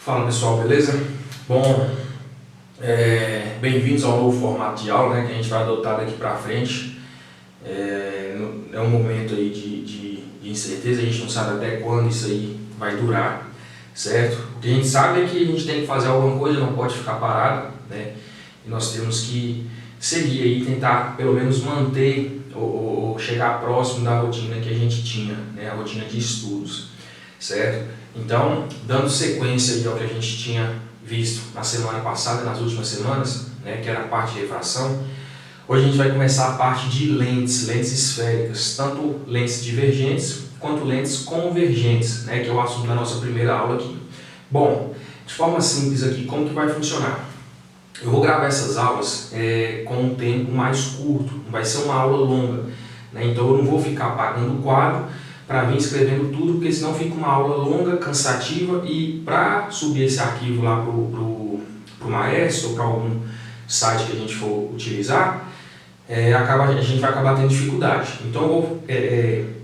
Fala pessoal, beleza? Bom, bem-vindos ao novo formato de aula, né, que a gente vai adotar daqui para frente. É um momento aí de incerteza, a gente não sabe até quando isso aí vai durar, certo? O que a gente sabe é que a gente tem que fazer alguma coisa, não pode ficar parado, né? E nós temos que seguir aí, tentar pelo menos manter ou chegar próximo da rotina que a gente tinha, né, a rotina de estudos, certo? Então, dando sequência aí ao que a gente tinha visto na semana passada, nas últimas semanas, né, que era a parte de refração, hoje a gente vai começar a parte de lentes esféricas, tanto lentes divergentes quanto lentes convergentes, né, que é o assunto da nossa primeira aula aqui. Bom, de forma simples aqui, como que vai funcionar? Eu vou gravar essas aulas com um tempo mais curto, não vai ser uma aula longa, né, então eu não vou ficar apagando o quadro para vir escrevendo tudo, porque senão fica uma aula longa, cansativa, e para subir esse arquivo lá para o Maestro ou para algum site que a gente for utilizar, a gente vai acabar tendo dificuldade. Então eu vou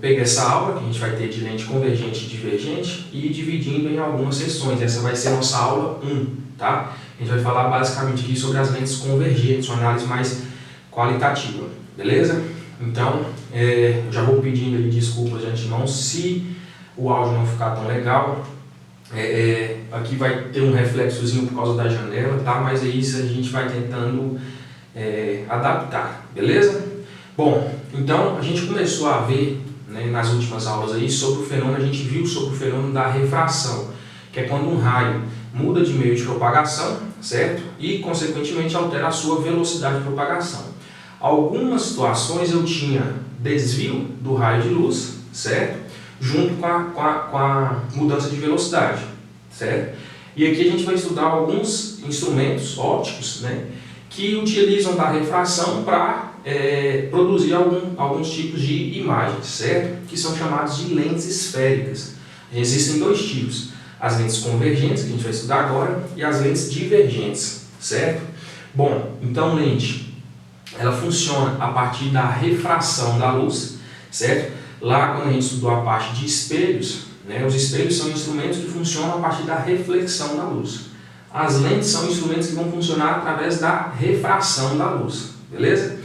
pegar essa aula que a gente vai ter de lente convergente e divergente e ir dividindo em algumas sessões. Essa vai ser a nossa aula 1, tá? A gente vai falar basicamente aqui sobre as lentes convergentes, uma análise mais qualitativa, beleza? Então, eu já vou pedindo aí desculpas de antemão se o áudio não ficar tão legal. Aqui vai ter um reflexozinho por causa da janela, tá? Mas é isso, a gente vai tentando adaptar, beleza? Bom, então a gente começou a ver, né, nas últimas aulas aí sobre o fenômeno, a gente viu sobre o fenômeno da refração, que é quando um raio muda de meio de propagação, certo? E, consequentemente, altera a sua velocidade de propagação. Algumas situações eu tinha desvio do raio de luz, certo? Junto com a mudança de velocidade, certo? E aqui a gente vai estudar alguns instrumentos ópticos, né, que utilizam da refração para produzir alguns tipos de imagens, certo? Que são chamados de lentes esféricas. Existem dois tipos, as lentes convergentes, que a gente vai estudar agora, e as lentes divergentes, certo? Bom, então lente, ela funciona a partir da refração da luz, certo? Lá, quando a gente estudou a parte de espelhos, né, os espelhos são instrumentos que funcionam a partir da reflexão da luz. As lentes são instrumentos que vão funcionar através da refração da luz, beleza?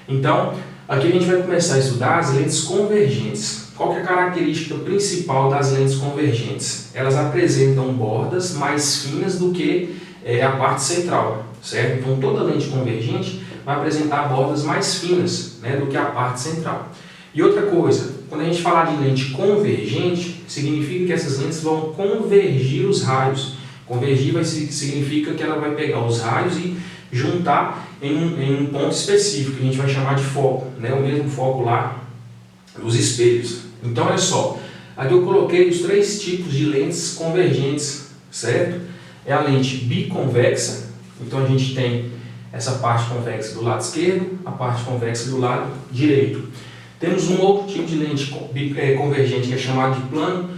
Então, aqui a gente vai começar a estudar as lentes convergentes. Qual que é a característica principal das lentes convergentes? Elas apresentam bordas mais finas do que a parte central, certo? Então, toda lente convergente vai apresentar bordas mais finas, né, do que a parte central. E outra coisa, quando a gente falar de lente convergente, significa que essas lentes vão convergir os raios. Convergir significa que ela vai pegar os raios e juntar em um ponto específico, que a gente vai chamar de foco, né, o mesmo foco lá dos espelhos. Então, olha só, aqui eu coloquei os três tipos de lentes convergentes, certo? É a lente biconvexa, então a gente tem essa parte convexa do lado esquerdo, a parte convexa do lado direito. Temos um outro tipo de lente convergente que é chamado de plano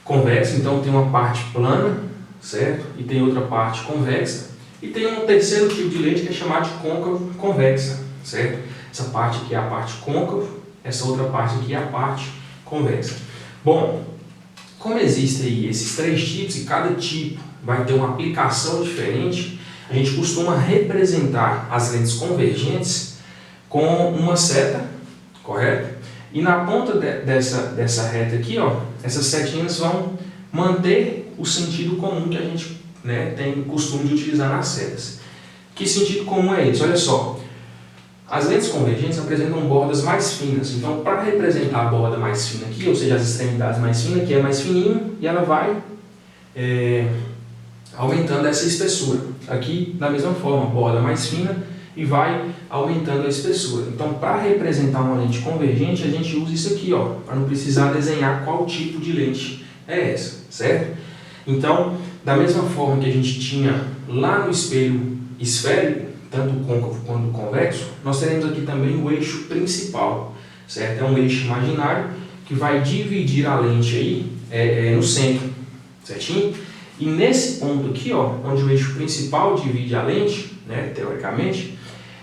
convexo, então tem uma parte plana, certo? E tem outra parte convexa. E tem um terceiro tipo de lente que é chamado de côncavo convexa, certo? Essa parte aqui é a parte côncavo, essa outra parte aqui é a parte convexa. Bom, como existem aí esses três tipos e cada tipo vai ter uma aplicação diferente, a gente costuma representar as lentes convergentes com uma seta, correto? E na ponta dessa reta aqui, ó, essas setinhas vão manter o sentido comum que a gente, né, tem o costume de utilizar nas setas. Que sentido comum é esse? Olha só, as lentes convergentes apresentam bordas mais finas. Então, para representar a borda mais fina aqui, ou seja, as extremidades mais finas, aqui é mais fininho e ela vai aumentando essa espessura. Aqui, da mesma forma, borda mais fina e vai aumentando a espessura. Então, para representar uma lente convergente, a gente usa isso aqui, ó, para não precisar desenhar qual tipo de lente é essa, certo? Então, da mesma forma que a gente tinha lá no espelho esférico, tanto o côncavo quanto o convexo, nós teremos aqui também o eixo principal, certo? É um eixo imaginário que vai dividir a lente aí no centro, certinho? E nesse ponto aqui, ó, onde o eixo principal divide a lente, né, teoricamente,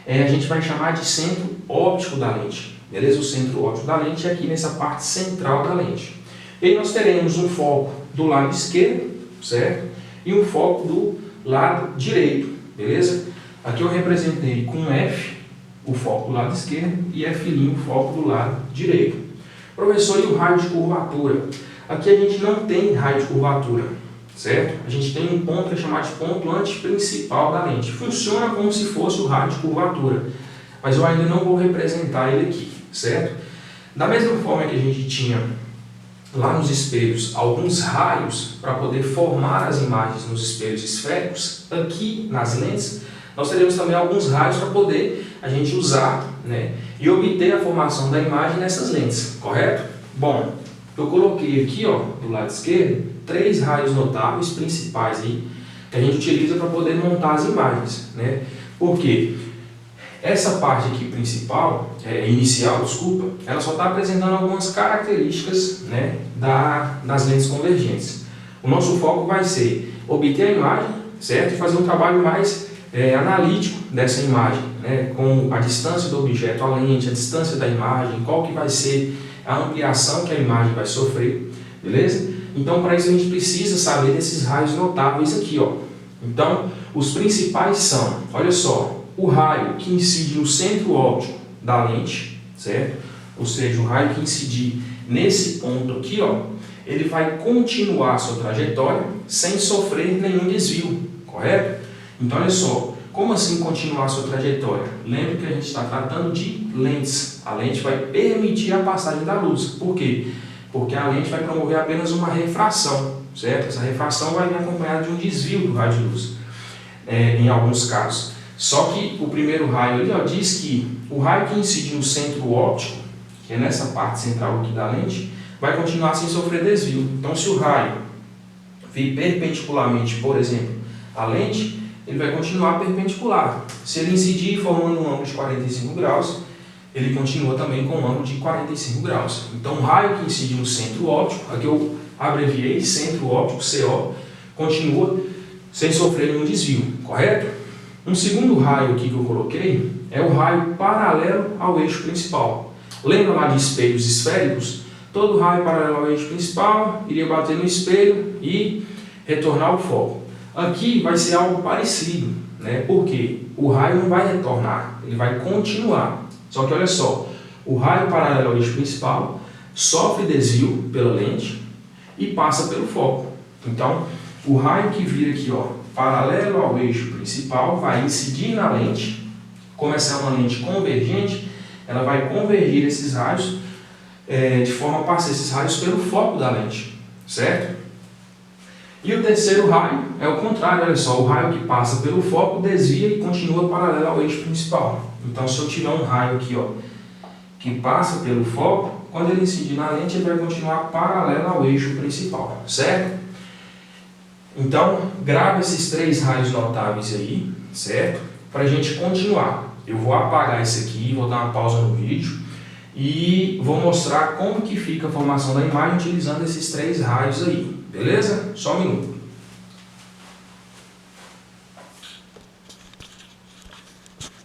a gente vai chamar de centro óptico da lente, beleza? O centro óptico da lente é aqui nessa parte central da lente. E aí nós teremos um foco do lado esquerdo, certo? e um foco do lado direito, beleza? Aqui eu representei com F o foco do lado esquerdo e F' o foco do lado direito. Professor, e o raio de curvatura? Aqui a gente não tem raio de curvatura, certo? A gente tem um ponto que é chamado de ponto antiprincipal da lente. Funciona como se fosse o raio de curvatura, mas eu ainda não vou representar ele aqui, certo? Da mesma forma que a gente tinha lá nos espelhos alguns raios para poder formar as imagens nos espelhos esféricos, aqui nas lentes nós teremos também alguns raios para poder a gente usar, né, e obter a formação da imagem nessas lentes, correto? Bom, eu coloquei aqui, ó, do lado esquerdo, 3 raios notáveis principais aí, que a gente utiliza para poder montar as imagens, né? Por quê? Essa parte aqui principal, inicial, desculpa, ela só está apresentando algumas características, né, das lentes convergentes. O nosso foco vai ser obter a imagem, certo? E fazer um trabalho mais analítico dessa imagem, né, com a distância do objeto à lente, a distância da imagem, qual que vai ser a ampliação que a imagem vai sofrer, beleza? Então, para isso a gente precisa saber desses raios notáveis aqui, ó. Então, os principais são, olha só, o raio que incide no centro óptico da lente, certo? Ou seja, o raio que incidir nesse ponto aqui, ó, ele vai continuar a sua trajetória sem sofrer nenhum desvio, correto? Então, olha só, como assim continuar a sua trajetória? Lembre que a gente está tratando de lentes. A lente vai permitir a passagem da luz. Por quê? Porque a lente vai promover apenas uma refração, certo? Essa refração vai vir acompanhada de um desvio do raio de luz, em alguns casos. Só que o primeiro raio ali, ó, diz que o raio que incide no centro óptico, que é nessa parte central aqui da lente, vai continuar sem sofrer desvio. Então, se o raio vir perpendicularmente, por exemplo, à lente, ele vai continuar perpendicular. Se ele incidir formando um ângulo de 45 graus, ele continua também com um ângulo de 45 graus. Então, o raio que incide no centro óptico, aqui eu abreviei centro óptico, CO, continua sem sofrer nenhum desvio, correto? Um segundo raio aqui que eu coloquei é o raio paralelo ao eixo principal. Lembra lá de espelhos esféricos? Todo raio paralelo ao eixo principal iria bater no espelho e retornar ao foco. Aqui vai ser algo parecido, né? Porque o raio não vai retornar, ele vai continuar. Só que olha só, o raio paralelo ao eixo principal sofre desvio pela lente e passa pelo foco. Então, o raio que vira aqui, ó, paralelo ao eixo principal, vai incidir na lente. Como essa é uma lente convergente, ela vai convergir esses raios de forma a passar esses raios pelo foco da lente, certo? E o terceiro raio é o contrário, olha só, o raio que passa pelo foco desvia e continua paralelo ao eixo principal. Então, se eu tiver um raio aqui, ó, que passa pelo foco, quando ele incidir na lente, ele vai continuar paralelo ao eixo principal, certo? Então, grava esses 3 raios notáveis aí, certo? Para a gente continuar. Eu vou apagar esse aqui, vou dar uma pausa no vídeo e vou mostrar como que fica a formação da imagem utilizando esses 3 raios aí. Beleza? Só um minuto.